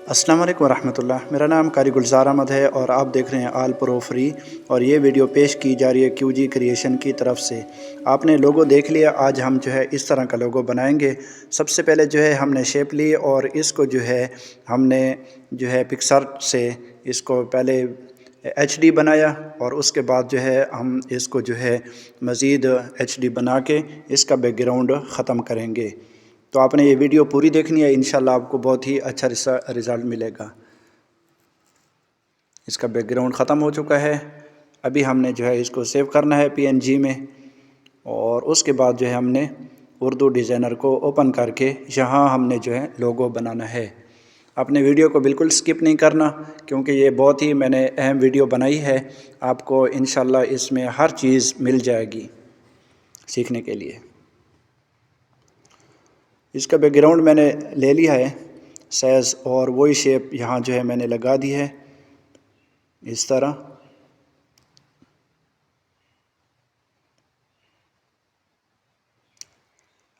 السلام علیکم ورحمۃ اللہ۔ میرا نام قاری گلزار احمد ہے اور آپ دیکھ رہے ہیں آل پرو فری، اور یہ ویڈیو پیش کی جا رہی ہے کیو جی کریشن کی طرف سے۔ آپ نے لوگو دیکھ لیا، آج ہم جو ہے اس طرح کا لوگو بنائیں گے۔ سب سے پہلے جو ہے ہم نے شیپ لی اور اس کو جو ہے ہم نے جو ہے پکسر سے اس کو پہلے ایچ ڈی بنایا، اور اس کے بعد جو ہے ہم اس کو جو ہے مزید ایچ ڈی بنا کے اس کا بیک گراؤنڈ ختم کریں گے۔ تو آپ نے یہ ویڈیو پوری دیکھنی ہے، انشاءاللہ آپ کو بہت ہی اچھا رزلٹ ملے گا۔ اس کا بیک گراؤنڈ ختم ہو چکا ہے، ابھی ہم نے جو ہے اس کو سیو کرنا ہے PNG میں، اور اس کے بعد جو ہے ہم نے اردو ڈیزائنر کو اوپن کر کے یہاں ہم نے جو ہے لوگو بنانا ہے۔ اپنے ویڈیو کو بالکل سکپ نہیں کرنا، کیونکہ یہ بہت ہی میں نے اہم ویڈیو بنائی ہے، آپ کو انشاءاللہ اس میں ہر چیز مل جائے گی سیکھنے کے لیے۔ اس کا بیک گراؤنڈ میں نے لے لیا ہے سائز، اور وہی شیپ یہاں جو ہے میں نے لگا دی ہے اس طرح۔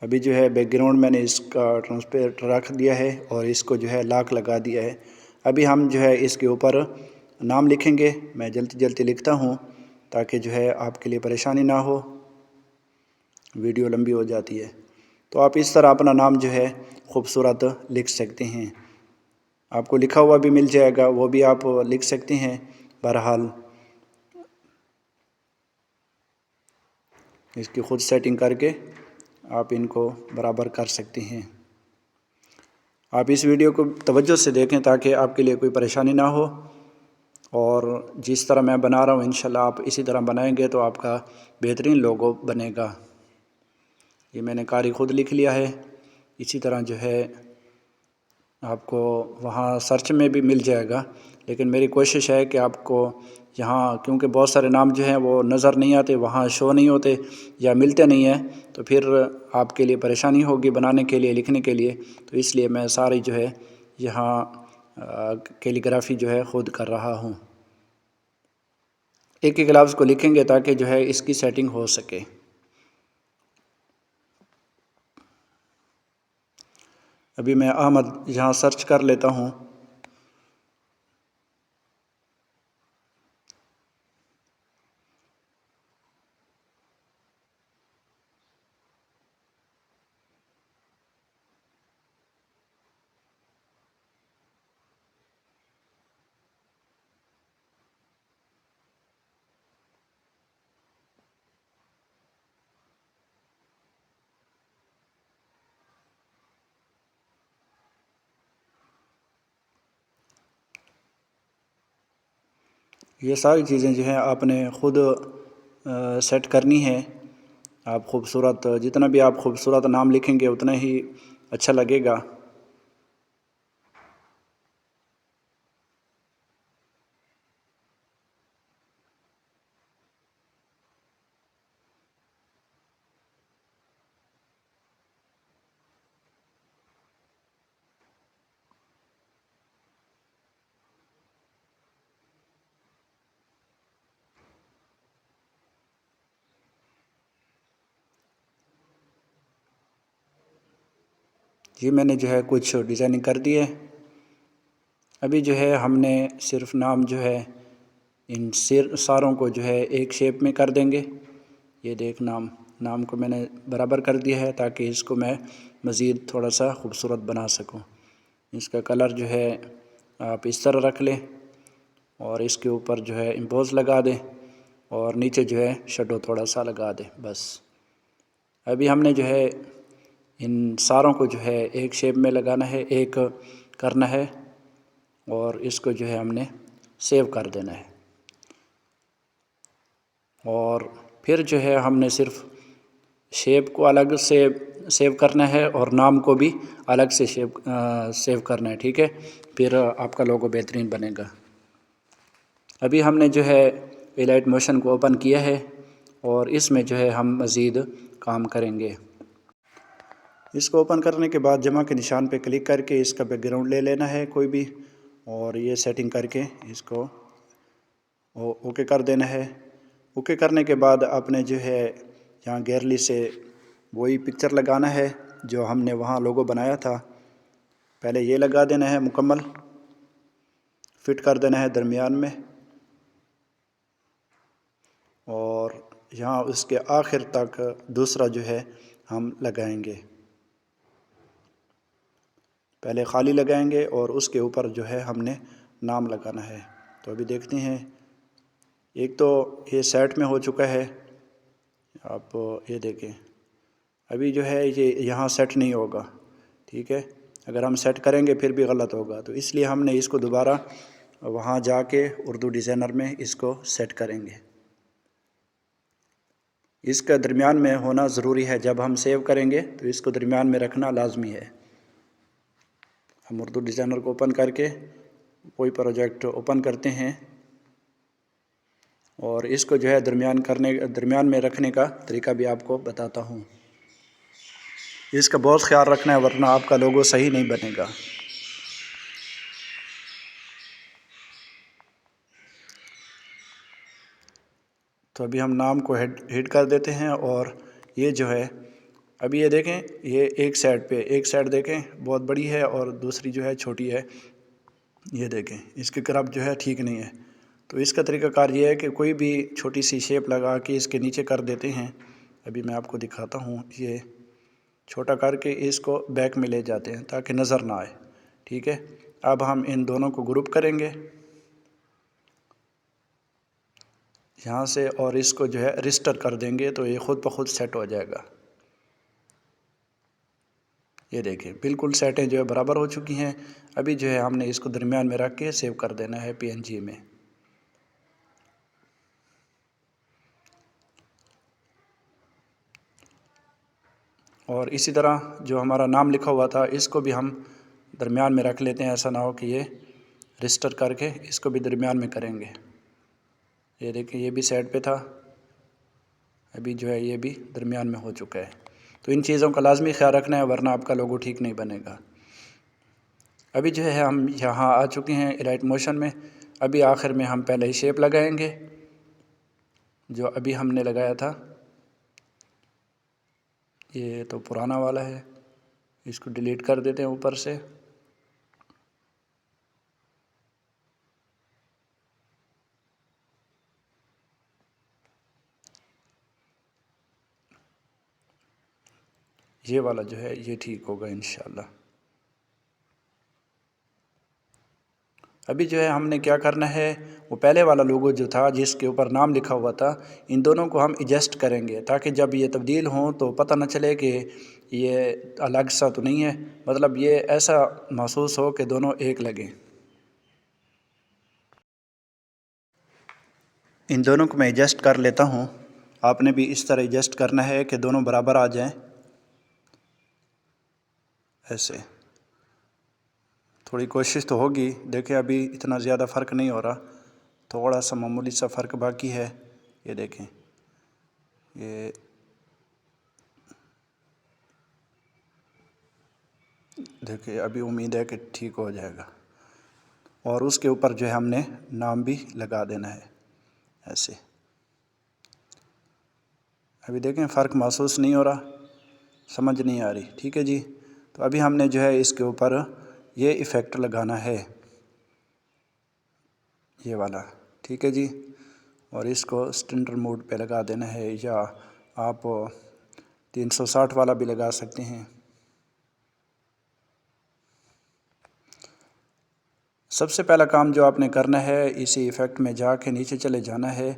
ابھی جو ہے بیک گراؤنڈ میں نے اس کا ٹرانسپیرنٹ رکھ دیا ہے اور اس کو جو ہے لاک لگا دیا ہے۔ ابھی ہم جو ہے اس کے اوپر نام لکھیں گے، میں جلدی جلدی لکھتا ہوں تاکہ جو ہے آپ کے لیے پریشانی نہ ہو، ویڈیو لمبی ہو جاتی ہے۔ تو آپ اس طرح اپنا نام جو ہے خوبصورت لکھ سکتے ہیں، آپ کو لکھا ہوا بھی مل جائے گا، وہ بھی آپ لکھ سکتے ہیں۔ بہرحال اس کی خود سیٹنگ کر کے آپ ان کو برابر کر سکتے ہیں۔ آپ اس ویڈیو کو توجہ سے دیکھیں تاکہ آپ کے لیے کوئی پریشانی نہ ہو، اور جس طرح میں بنا رہا ہوں انشاءاللہ آپ اسی طرح بنائیں گے تو آپ کا بہترین لوگو بنے گا۔ یہ میں نے قاری خود لکھ لیا ہے، اسی طرح جو ہے آپ کو وہاں سرچ میں بھی مل جائے گا، لیکن میری کوشش ہے کہ آپ کو یہاں، کیونکہ بہت سارے نام جو ہیں وہ نظر نہیں آتے، وہاں شو نہیں ہوتے یا ملتے نہیں ہیں، تو پھر آپ کے لیے پریشانی ہوگی بنانے کے لیے، لکھنے کے لیے، تو اس لیے میں ساری جو ہے یہاں کیلیگرافی جو ہے خود کر رہا ہوں۔ ایک ایک لفظ کو لکھیں گے تاکہ جو ہے اس کی سیٹنگ ہو سکے۔ ابھی میں احمد یہاں سرچ کر لیتا ہوں۔ یہ ساری چیزیں جو ہیں آپ نے خود سیٹ کرنی ہے۔ آپ خوبصورت، جتنا بھی آپ خوبصورت نام لکھیں گے اتنا ہی اچھا لگے گا۔ یہ میں نے جو ہے کچھ ڈیزائننگ کر دی ہے۔ ابھی جو ہے ہم نے صرف نام جو ہے ان ساروں کو جو ہے ایک شیپ میں کر دیں گے۔ یہ دیکھ نام کو میں نے برابر کر دیا ہے تاکہ اس کو میں مزید تھوڑا سا خوبصورت بنا سکوں۔ اس کا کلر جو ہے آپ اس طرح رکھ لیں، اور اس کے اوپر جو ہے امبوز لگا دیں، اور نیچے جو ہے شیڈو تھوڑا سا لگا دیں، بس۔ ابھی ہم نے جو ہے ان ساروں کو جو ہے ایک شیپ میں لگانا ہے، ایک کرنا ہے، اور اس کو جو ہے ہم نے سیو کر دینا ہے۔ اور پھر جو ہے ہم نے صرف شیپ کو الگ سے سیو کرنا ہے اور نام کو بھی الگ سے سیو کرنا ہے، ٹھیک ہے؟ پھر آپ کا لوگو بہترین بنے گا۔ ابھی ہم نے جو ہے ایلائٹ موشن کو اوپن کیا ہے، اور اس میں جو ہے ہم مزید کام کریں گے۔ اس کو اوپن کرنے کے بعد جمع کے نشان پہ کلک کر کے اس کا بیک گراؤنڈ لے لینا ہے کوئی بھی، اور یہ سیٹنگ کر کے اس کو اوکے کر دینا ہے۔ اوکے کرنے کے بعد آپ نے جو ہے یہاں گیلری سے وہی پکچر لگانا ہے جو ہم نے وہاں لوگو بنایا تھا، پہلے یہ لگا دینا ہے مکمل، فٹ کر دینا ہے درمیان میں، اور یہاں اس کے آخر تک دوسرا جو ہے ہم لگائیں گے۔ پہلے خالی لگائیں گے اور اس کے اوپر جو ہے ہم نے نام لگانا ہے۔ تو ابھی دیکھتے ہیں، ایک تو یہ سیٹ میں ہو چکا ہے، آپ یہ دیکھیں، ابھی جو ہے یہ یہاں سیٹ نہیں ہوگا، ٹھیک ہے، اگر ہم سیٹ کریں گے پھر بھی غلط ہوگا، تو اس لیے ہم نے اس کو دوبارہ وہاں جا کے اردو ڈیزائنر میں اس کو سیٹ کریں گے۔ اس کا درمیان میں ہونا ضروری ہے، جب ہم سیو کریں گے تو اس کو درمیان میں رکھنا لازمی ہے۔ ہم اردو ڈیزائنر کو اوپن کر کے کوئی پروجیکٹ اوپن کرتے ہیں، اور اس کو جو ہے درمیان میں رکھنے کا طریقہ بھی آپ کو بتاتا ہوں۔ اس کا بہت خیال رکھنا ہے، ورنہ آپ کا لوگو صحیح نہیں بنے گا۔ تو ابھی ہم نام کو ہٹ کر دیتے ہیں، اور یہ جو ہے ابھی یہ دیکھیں، یہ ایک سائڈ دیکھیں بہت بڑی ہے اور دوسری جو ہے چھوٹی ہے، یہ دیکھیں اس کے کرب جو ہے ٹھیک نہیں ہے۔ تو اس کا طریقہ کار یہ ہے کہ کوئی بھی چھوٹی سی شیپ لگا کے اس کے نیچے کر دیتے ہیں۔ ابھی میں آپ کو دکھاتا ہوں، یہ چھوٹا کر کے اس کو بیک میں لے جاتے ہیں تاکہ نظر نہ آئے، ٹھیک ہے۔ اب ہم ان دونوں کو گروپ کریں گے یہاں سے، اور اس کو جو ہے رجسٹر کر دیں گے تو یہ خود بخود سیٹ ہو جائے گا۔ یہ دیکھیں بالکل سیٹیں جو ہے برابر ہو چکی ہیں۔ ابھی جو ہے ہم نے اس کو درمیان میں رکھ کے سیو کر دینا ہے PNG میں۔ اور اسی طرح جو ہمارا نام لکھا ہوا تھا اس کو بھی ہم درمیان میں رکھ لیتے ہیں، ایسا نہ ہو کہ یہ رجسٹر کر کے اس کو بھی درمیان میں کریں گے۔ یہ دیکھیں یہ بھی سائڈ پہ تھا، ابھی جو ہے یہ بھی درمیان میں ہو چکا ہے۔ تو ان چیزوں کا لازمی خیال رکھنا ہے، ورنہ آپ کا لوگو ٹھیک نہیں بنے گا۔ ابھی جو ہے ہم یہاں آ چکے ہیں الائٹ موشن میں۔ ابھی آخر میں ہم پہلے ہی شیپ لگائیں گے جو ابھی ہم نے لگایا تھا۔ یہ تو پرانا والا ہے، اس کو ڈیلیٹ کر دیتے ہیں اوپر سے۔ یہ والا جو ہے یہ ٹھیک ہوگا انشاءاللہ۔ ابھی جو ہے ہم نے کیا کرنا ہے، وہ پہلے والا لوگو جو تھا جس کے اوپر نام لکھا ہوا تھا، ان دونوں کو ہم ایڈجسٹ کریں گے تاکہ جب یہ تبدیل ہوں تو پتہ نہ چلے کہ یہ الگ سا تو نہیں ہے، مطلب یہ ایسا محسوس ہو کہ دونوں ایک لگیں۔ ان دونوں کو میں ایڈجسٹ کر لیتا ہوں، آپ نے بھی اس طرح ایڈجسٹ کرنا ہے کہ دونوں برابر آ جائیں، ایسے۔ تھوڑی کوشش تو ہوگی، دیکھیں ابھی اتنا زیادہ فرق نہیں ہو رہا، تھوڑا سا معمولی سا فرق باقی ہے۔ یہ دیکھیں، یہ دیکھیں ابھی امید ہے کہ ٹھیک ہو جائے گا۔ اور اس کے اوپر جو ہے ہم نے نام بھی لگا دینا ہے ایسے۔ ابھی دیکھیں فرق محسوس نہیں ہو رہا، سمجھ نہیں آ رہی، ٹھیک ہے جی۔ تو ابھی ہم نے جو ہے اس کے اوپر یہ ایفیکٹ لگانا ہے، یہ والا، ٹھیک ہے جی۔ اور اس کو اسٹینڈرڈ موڈ پہ لگا دینا ہے، یا آپ 360 والا بھی لگا سکتے ہیں۔ سب سے پہلا کام جو آپ نے کرنا ہے، اسی ایفیکٹ میں جا کے نیچے چلے جانا ہے،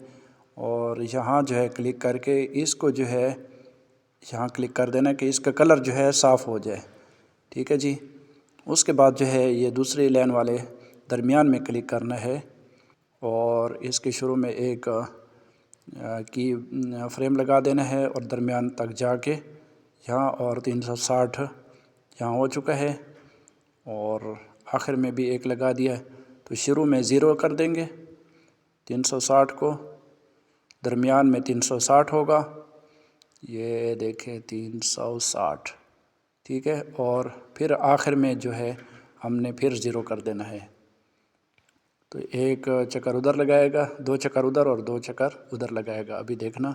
اور یہاں جو ہے کلک کر کے اس کو جو ہے یہاں کلک کر دینا کہ اس کا کلر جو ہے صاف ہو جائے، ٹھیک ہے جی۔ اس کے بعد جو ہے یہ دوسری لائن والے درمیان میں کلک کرنا ہے، اور اس کے شروع میں ایک کی فریم لگا دینا ہے، اور درمیان تک جا کے یہاں اور 360 یہاں ہو چکا ہے، اور آخر میں بھی ایک لگا دیا ہے۔ تو شروع میں 0 کر دیں گے 360 کو، درمیان میں 360 ہوگا، یہ دیکھیں 360، ٹھیک ہے، اور پھر آخر میں جو ہے ہم نے پھر 0 کر دینا ہے۔ تو ایک چکر ادھر لگائے گا، 2 چکر ادھر اور 2 چکر ادھر لگائے گا، ابھی دیکھنا۔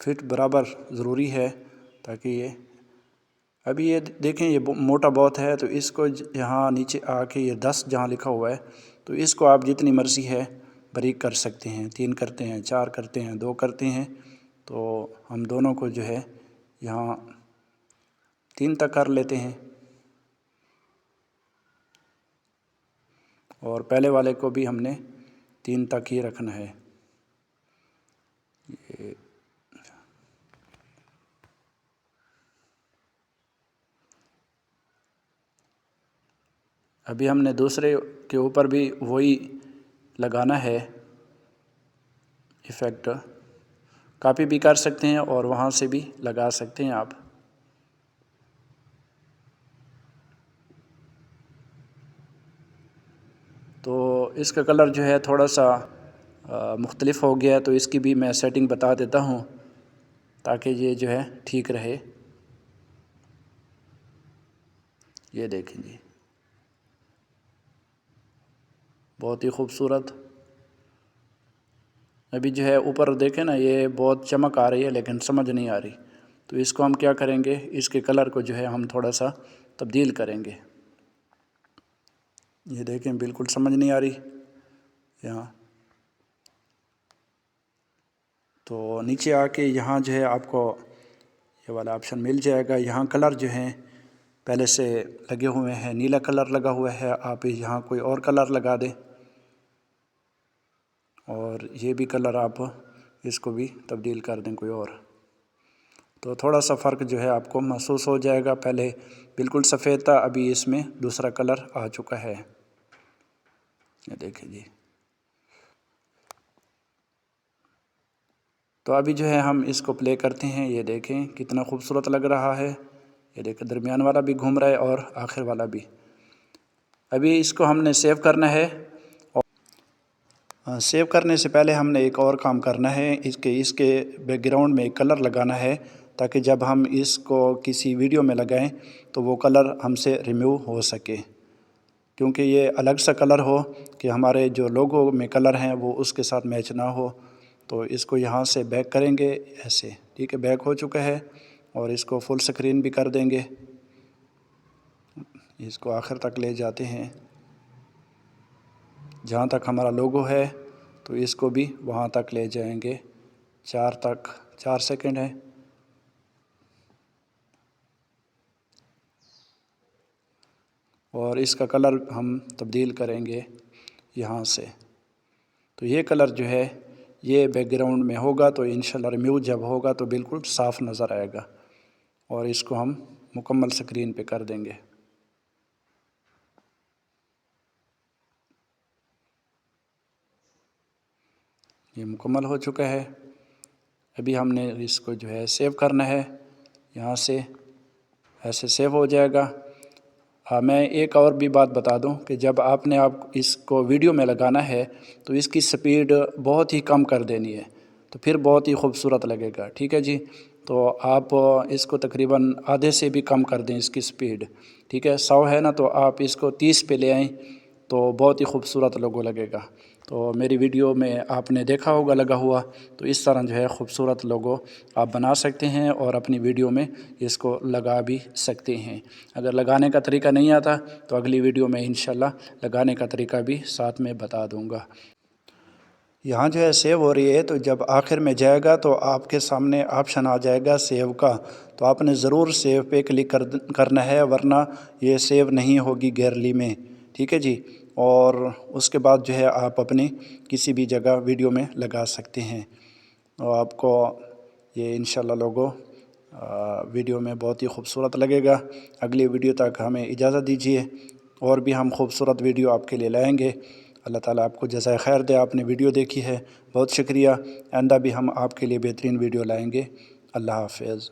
فٹ برابر ضروری ہے تاکہ یہ ابھی یہ دیکھیں یہ موٹا بہت ہے، تو اس کو یہاں نیچے آ کے یہ 10 جہاں لکھا ہوا ہے تو اس کو آپ جتنی مرضی ہے باریک کر سکتے ہیں، 3 کرتے ہیں، 4 کرتے ہیں، 2 کرتے ہیں، تو ہم دونوں کو جو ہے یہاں 3 تک کر لیتے ہیں، اور پہلے والے کو بھی ہم نے 3 تک ہی رکھنا ہے۔ ابھی ہم نے دوسرے کے اوپر بھی وہی لگانا ہے ایفیکٹ، کاپی بھی کر سکتے ہیں اور وہاں سے بھی لگا سکتے ہیں آپ۔ تو اس کا کلر جو ہے تھوڑا سا مختلف ہو گیا، تو اس کی بھی میں سیٹنگ بتا دیتا ہوں تاکہ یہ جو ہے ٹھیک رہے۔ یہ دیکھیں جی، بہت ہی خوبصورت۔ ابھی جو ہے اوپر دیکھیں نا، یہ بہت چمک آ رہی ہے لیکن سمجھ نہیں آ رہی، تو اس کو ہم کیا کریں گے، اس کے کلر کو جو ہے ہم تھوڑا سا تبدیل کریں گے۔ یہ دیکھیں بالکل سمجھ نہیں آ رہی یہاں، تو نیچے آ کے یہاں جو ہے آپ کو یہ والا آپشن مل جائے گا۔ یہاں کلر جو ہیں پہلے سے لگے ہوئے ہیں، نیلا کلر لگا ہوا ہے، آپ یہاں کوئی اور کلر لگا دیں، اور یہ بھی کلر آپ اس کو بھی تبدیل کر دیں کوئی اور، تو تھوڑا سا فرق جو ہے آپ کو محسوس ہو جائے گا۔ پہلے بالکل سفید تھا، ابھی اس میں دوسرا کلر آ چکا ہے۔ یہ دیکھیں جی، تو ابھی جو ہے ہم اس کو پلے کرتے ہیں، یہ دیکھیں کتنا خوبصورت لگ رہا ہے۔ یہ دیکھیں درمیان والا بھی گھوم رہا ہے اور آخر والا بھی۔ ابھی اس کو ہم نے سیو کرنا ہے، اور سیو کرنے سے پہلے ہم نے ایک اور کام کرنا ہے، اس کے بیک گراؤنڈ میں ایک کلر لگانا ہے تاکہ جب ہم اس کو کسی ویڈیو میں لگائیں تو وہ کلر ہم سے ریموو ہو سکے، کیونکہ یہ الگ سا کلر ہو کہ ہمارے جو لوگو میں کلر ہیں وہ اس کے ساتھ میچ نہ ہو۔ تو اس کو یہاں سے بیک کریں گے ایسے، ٹھیک ہے، بیک ہو چکا ہے، اور اس کو فل سکرین بھی کر دیں گے۔ اس کو آخر تک لے جاتے ہیں جہاں تک ہمارا لوگو ہے، تو اس کو بھی وہاں تک لے جائیں گے، 4 سیکنڈ ہے۔ اور اس کا کلر ہم تبدیل کریں گے یہاں سے، تو یہ کلر جو ہے یہ بیک گراؤنڈ میں ہوگا، تو انشاءاللہ ریموو جب ہوگا تو بالکل صاف نظر آئے گا، اور اس کو ہم مکمل سکرین پہ کر دیں گے۔ یہ مکمل ہو چکا ہے۔ ابھی ہم نے اس کو جو ہے سیو کرنا ہے، یہاں سے ایسے سیو ہو جائے گا۔ میں ایک اور بھی بات بتا دوں کہ جب آپ اس کو ویڈیو میں لگانا ہے تو اس کی سپیڈ بہت ہی کم کر دینی ہے، تو پھر بہت ہی خوبصورت لگے گا، ٹھیک ہے جی۔ تو آپ اس کو تقریباً آدھے سے بھی کم کر دیں اس کی سپیڈ، ٹھیک ہے، 100 ہے نا، تو آپ اس کو 30 پہ لے آئیں تو بہت ہی خوبصورت لوگو لگے گا۔ تو میری ویڈیو میں آپ نے دیکھا ہوگا لگا ہوا، تو اس طرح جو ہے خوبصورت لوگو آپ بنا سکتے ہیں اور اپنی ویڈیو میں اس کو لگا بھی سکتے ہیں۔ اگر لگانے کا طریقہ نہیں آتا تو اگلی ویڈیو میں انشاءاللہ لگانے کا طریقہ بھی ساتھ میں بتا دوں گا۔ یہاں جو ہے سیو ہو رہی ہے، تو جب آخر میں جائے گا تو آپ کے سامنے آپشن آ جائے گا سیو کا، تو آپ نے ضرور سیو پہ کلک کرنا ہے، ورنہ یہ سیو نہیں ہوگی گیلری میں، ٹھیک ہے جی۔ اور اس کے بعد جو ہے آپ اپنی کسی بھی جگہ ویڈیو میں لگا سکتے ہیں، اور آپ کو یہ انشاءاللہ لوگو ویڈیو میں بہت ہی خوبصورت لگے گا۔ اگلی ویڈیو تک ہمیں اجازت دیجیے، اور بھی ہم خوبصورت ویڈیو آپ کے لیے لائیں گے۔ اللہ تعالیٰ آپ کو جزائے خیر دے، آپ نے ویڈیو دیکھی ہے، بہت شکریہ۔ آئندہ بھی ہم آپ کے لیے بہترین ویڈیو لائیں گے۔ اللہ حافظ۔